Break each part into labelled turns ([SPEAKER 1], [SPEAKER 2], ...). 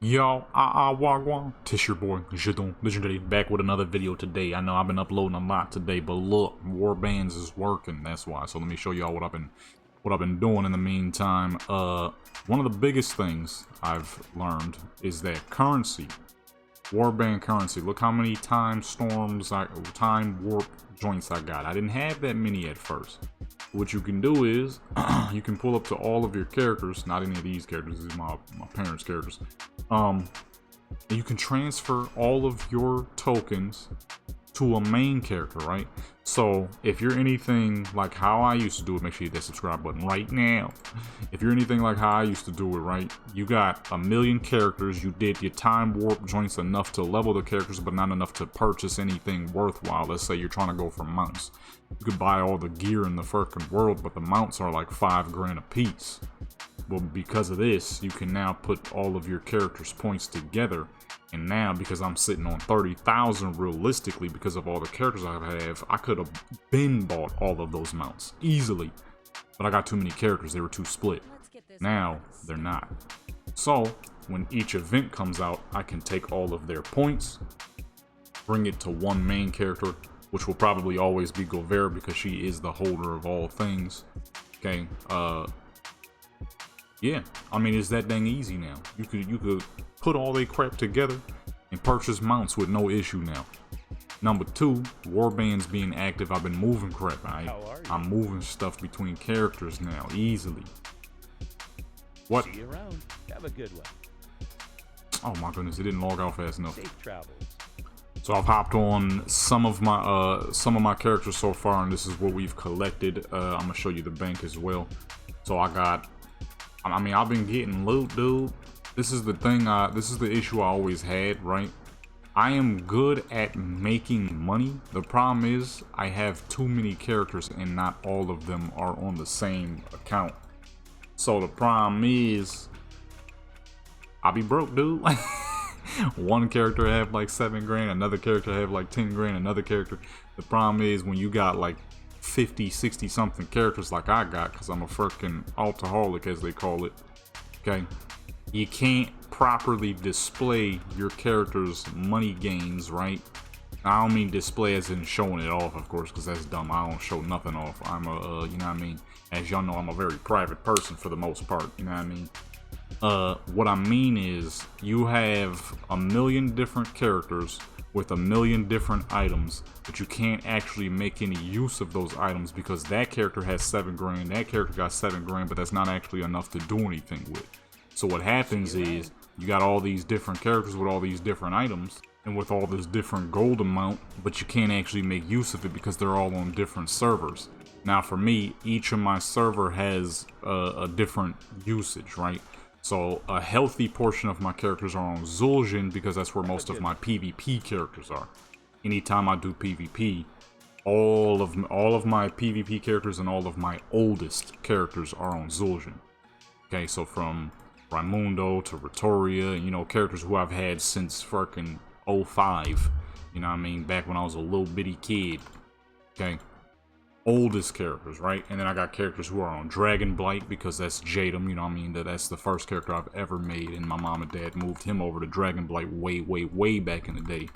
[SPEAKER 1] Yo, wagwan, Tish your boy, Jadon, Legendary, back with another video today. I know I've been uploading a lot today, but look, Warbands is working, that's why. So let me show y'all what I've been doing in the meantime. One of the biggest things I've learned is that currency, Warband currency. Look how many time warp joints I got. I didn't have that many at first. What you can do is you can pull up to all of your characters, not any of these characters, these are my parents' characters. And you can transfer all of your tokens to a main character, right? So if you're anything like how I used to do it, make sure you hit that subscribe button right now. If you're anything like how I used to do it, right? You got a million characters, you did your time warp joints enough to level the characters, but not enough to purchase anything worthwhile. Let's say you're trying to go for mounts. You could buy all the gear in the freaking world, but the mounts are like $5 grand a piece. Well, because of this, you can now put all of your characters' points together. And now, because I'm sitting on 30,000 realistically, because of all the characters I have, I could have been bought all of those mounts easily. But I got too many characters, they were too split. Now, they're not. So, when each event comes out, I can take all of their points, bring it to one main character, which will probably always be Govera because she is the holder of all things. Okay, yeah, I mean, it's that dang easy now. You could put all their crap together and purchase mounts with no issue now. Number two, Warbands being active, I've been moving crap. I'm moving stuff between characters now easily. What?
[SPEAKER 2] See you around. Have a good one.
[SPEAKER 1] Oh my goodness, it didn't log out fast enough.
[SPEAKER 2] Safe travels.
[SPEAKER 1] So I've hopped on some of my characters so far, and this is what we've collected. I'm gonna show you the bank as well. So I've been getting loot, dude. This is the thing, this is the issue I always had, right? I am good at making money. The problem is I have too many characters and not all of them are on the same account. So the problem is I'll be broke, dude. One character have like 7 grand, another character have like 10 grand, another character. The problem is when you got like 50, 60 something characters like I got, because I'm a freaking alcoholic as they call it, okay, you can't properly display your character's money gains, right? I don't mean display as in showing it off, of course, because that's dumb. I don't show nothing off. I'm a you know what I mean, as y'all know, I'm a very private person for the most part, you know what I mean. What I mean is you have a million different characters with a million different items, but you can't actually make any use of those items because that character has 7 grand, that character got 7 grand, but that's not actually enough to do anything with. So what happens is you got all these different characters with all these different items and with all this different gold amount, but you can't actually make use of it because they're all on different servers. Now for me, each of my server has a different usage, right? So a healthy portion of my characters are on Zul'jin because that's where most of my PvP characters are. Anytime I do PvP, all of my PvP characters and all of my oldest characters are on Zul'jin. Okay, so from Raimundo to Ritoria, you know, characters who I've had since fucking 05. You know what I mean? Back when I was a little bitty kid. Okay. Oldest characters, right? And then I got characters who are on Dragonblight because that's Jadam, you know what I mean? That's the first character I've ever made, and my mom and dad moved him over to Dragonblight way back in the day.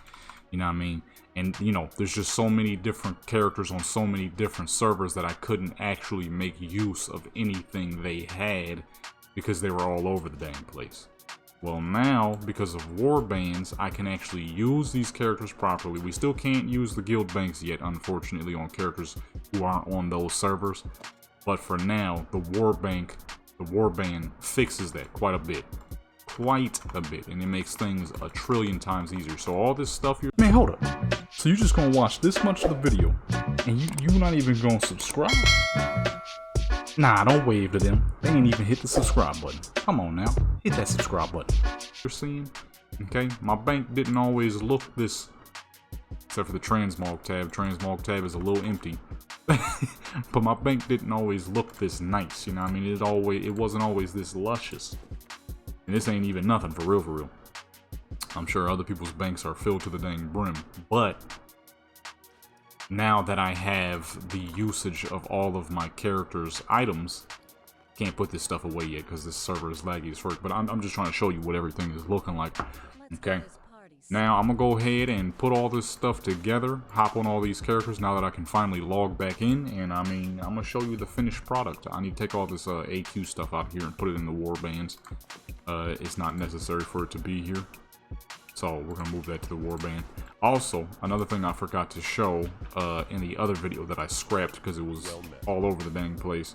[SPEAKER 1] You know what I mean? And, you know, there's just so many different characters on so many different servers that I couldn't actually make use of anything they had because they were all over the dang place. Well, now, because of Warbands, I can actually use these characters properly. We still can't use the guild banks yet, unfortunately, on characters who aren't on those servers. But for now, the Warband fixes that quite a bit. And it makes things a trillion times easier. So all this stuff you're... Man, hold up. So you're just gonna watch this much of the video, and you're not even gonna subscribe? Nah, don't wave to them. They ain't even hit the subscribe button. Come on now, hit that subscribe button. You're seeing, okay, my bank didn't always look this, except for the transmog tab. Transmog tab is a little empty. But my bank didn't always look this nice, you know what I mean? It wasn't always this luscious. And this ain't even nothing for real. I'm sure other people's banks are filled to the dang brim, but now that I have the usage of all of my characters' items, can't put this stuff away yet because this server is laggy as fuck. But I'm just trying to show you what everything is looking like. Okay. Now I'm gonna go ahead and put all this stuff together, hop on all these characters now that I can finally log back in, and I mean, I'm gonna show you the finished product. I need to take all this AQ stuff out here and put it in the warbands. It's not necessary for it to be here, so we're gonna move that to the warband. Also, another thing I forgot to show in the other video that I scrapped because it was all over the dang place.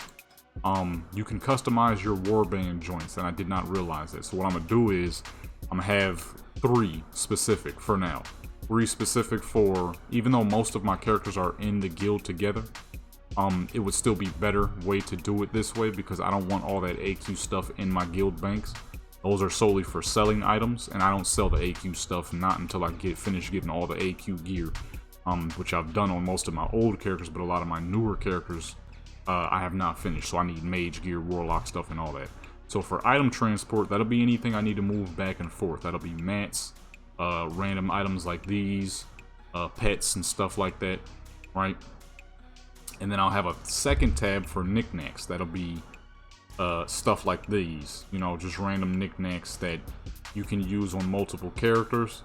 [SPEAKER 1] You can customize your warband joints, and I did not realize that. So what I'm gonna do is I'm gonna have 3 specific for now. 3 specific for, even though most of my characters are in the guild together, it would still be better way to do it this way because I don't want all that AQ stuff in my guild banks. Those are solely for selling items, and I don't sell the AQ stuff not until I finish getting all the AQ gear, which I've done on most of my old characters, but a lot of my newer characters I have not finished, so I need mage gear, warlock stuff, and all that. So for item transport, that'll be anything I need to move back and forth. That'll be mats, random items like these, pets and stuff like that, right? And then I'll have a second tab for knickknacks. That'll be stuff like these, you know, just random knickknacks that you can use on multiple characters.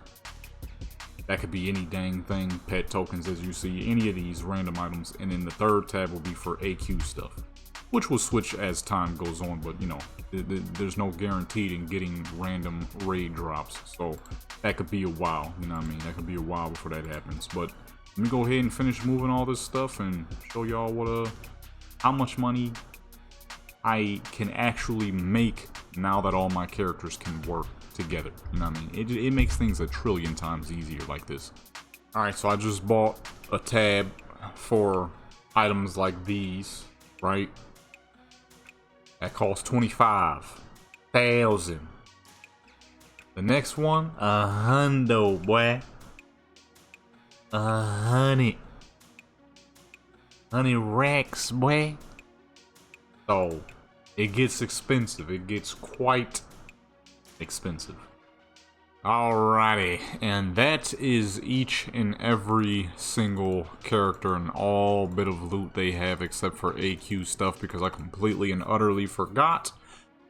[SPEAKER 1] That could be any dang thing, pet tokens as you see, any of these random items. And then the third tab will be for AQ stuff, which will switch as time goes on, but you know, there's no guaranteed in getting random raid drops, so that could be a while, you know what I mean? That could be a while before that happens. But let me go ahead and finish moving all this stuff and show y'all what how much money I can actually make now that all my characters can work together, you know what I mean? It makes things a trillion times easier like this. Alright, so I just bought a tab for items like these, right? That costs 25,000. The next one, $100, boy. 100 racks, boy. So it gets expensive. It gets quite expensive. Alrighty, and that is each and every single character and all bit of loot they have except for AQ stuff, because I completely and utterly forgot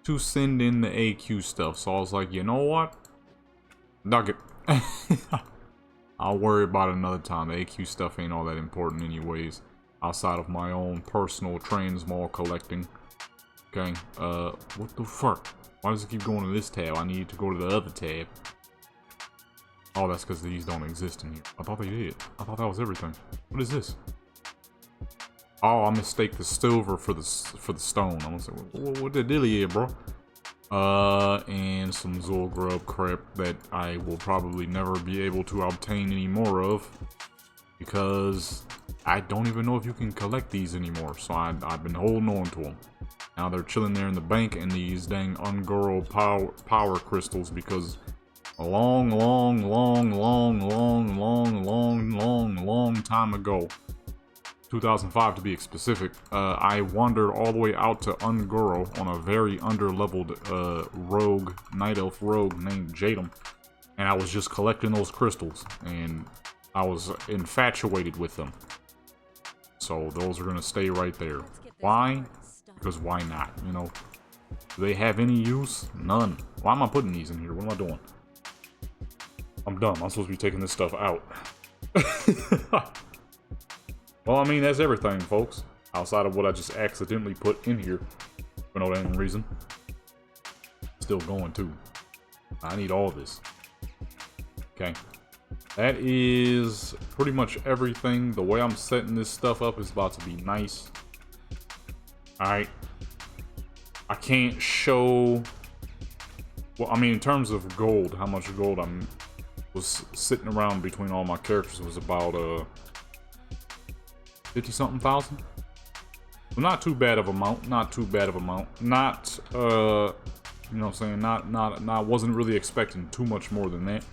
[SPEAKER 1] to send in the AQ stuff. So I was like, you know what? Nugget. I'll worry about it another time. The AQ stuff ain't all that important anyways, outside of my own personal transmog collecting. Okay, what the fuck? Why does it keep going to this tab? I need to go to the other tab. Oh, that's because these don't exist in here. I thought they did. I thought that was everything. What is this? Oh, I mistaked the silver for the stone. I'm gonna say, what the dilly here, bro? And some Zulgrub crap that I will probably never be able to obtain any more of, because I don't even know if you can collect these anymore. So I've been holding on to them. Now they're chilling there in the bank in these dang Ungoro power crystals, because a long time ago, 2005 to be specific, I wandered all the way out to Ungoro on a very underleveled rogue, night elf rogue named Jadam, and I was just collecting those crystals, and I was infatuated with them. So those are gonna stay right there. Why? Because why not, you know? Do they have any use? None. Why am I putting these in here? What am I doing? I'm dumb. I'm supposed to be taking this stuff out. Well, I mean, that's everything, folks. Outside of what I just accidentally put in here for no damn reason. Still going, too. I need all this. Okay. That is pretty much everything. The way I'm setting this stuff up is about to be nice. Alright. I can't show... Well, I mean, in terms of gold, how much gold was sitting around between all my characters was about 50-something thousand. Well, not too bad of amount. Not too bad of amount. Not you know what I'm saying? Not wasn't really expecting too much more than that,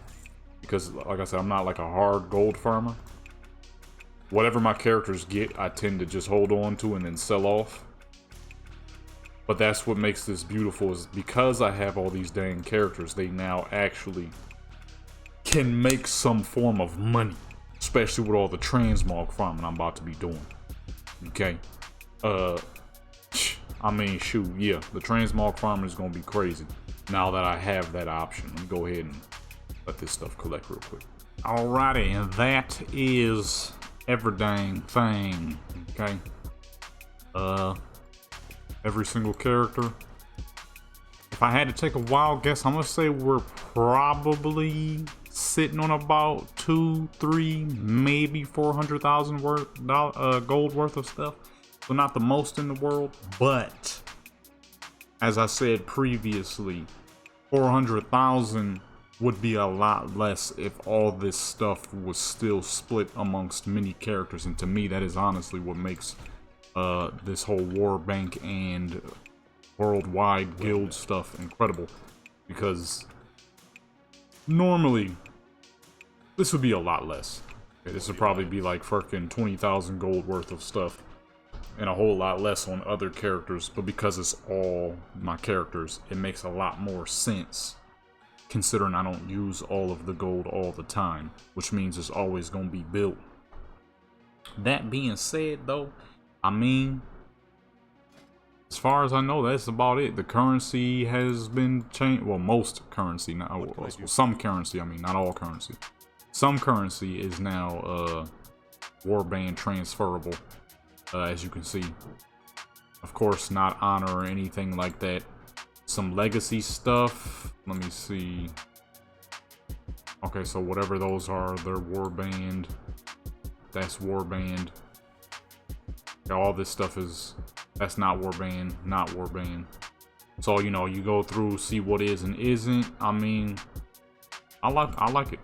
[SPEAKER 1] because like I said, I'm not like a hard gold farmer. Whatever my characters get, I tend to just hold on to and then sell off. But that's what makes this beautiful, is because I have all these dang characters, they now actually can make some form of money, especially with all the transmog farming I'm about to be doing. Okay, I mean, shoot, yeah, the transmog farming is gonna be crazy now that I have that option. Let me go ahead and let this stuff collect real quick. Alrighty, and that is every dang thing. Okay. Every single character. If I had to take a wild guess, I'm gonna say we're probably sitting on about 2, 3, maybe 400,000 gold worth of stuff. So not the most in the world, but as I said previously, 400,000 would be a lot less if all this stuff was still split amongst many characters. And to me, that is honestly what makes this whole Warband and worldwide guild stuff incredible, because normally this would be a lot less. Okay, this would probably be like freaking 20,000 gold worth of stuff and a whole lot less on other characters, but because it's all my characters, it makes a lot more sense, considering I don't use all of the gold all the time, which means it's always gonna be built. That being said though, I mean, as far as I know, that's about it. The currency has been changed. Well, most currency now. Well, some currency, I mean, not all currency. Some currency is now Warband transferable, as you can see. Of course, not honor or anything like that. Some legacy stuff. Let me see. Okay, so whatever those are, they're Warband. That's Warband. All this stuff is, that's not Warband, not Warband. So, you know, you go through, see what is and isn't. I mean, I like it.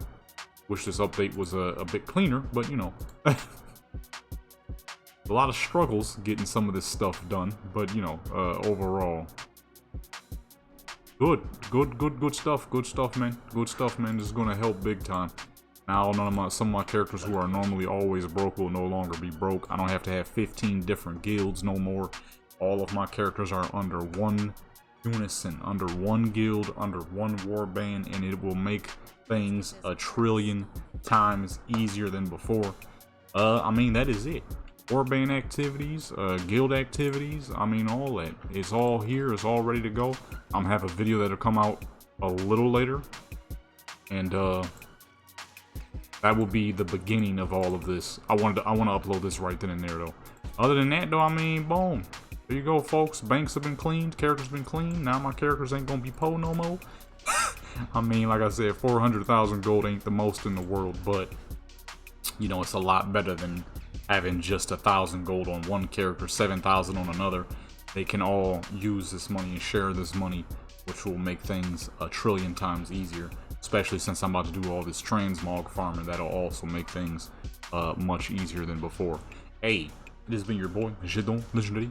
[SPEAKER 1] Wish this update was a bit cleaner, but you know. A lot of struggles getting some of this stuff done, but you know, overall, good stuff, man. Good stuff, man. This is gonna help big time. Now, some of my characters who are normally always broke will no longer be broke. I don't have to have 15 different guilds no more. All of my characters are under one unison, under one guild, under one warband, and it will make things a trillion times easier than before. I mean, that is it. Warband activities, guild activities, I mean, all that. It's all here, it's all ready to go. I'm gonna have a video that'll come out a little later, and that will be the beginning of all of this. I want to upload this right then and there though. Other than that though, I mean, boom. There you go, folks. Banks have been cleaned, characters been cleaned. Now my characters ain't gonna be po no more. I mean, like I said, 400,000 gold ain't the most in the world, but you know, it's a lot better than having just 1,000 gold on one character, 7,000 on another. They can all use this money and share this money, which will make things a trillion times easier. Especially since I'm about to do all this transmog farming, that'll also make things much easier than before. Hey, this has been your boy, Legendary.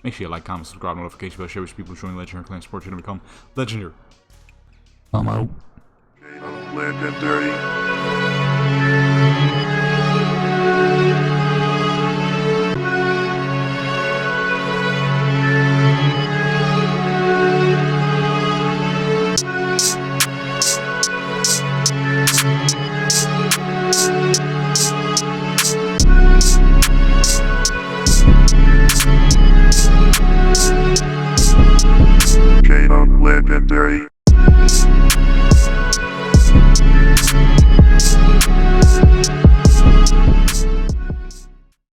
[SPEAKER 1] Make sure you like, comment, subscribe, notification bell, share with people join Legendary Clan, support you to become legendary. I'm out. Legendary. Legendary.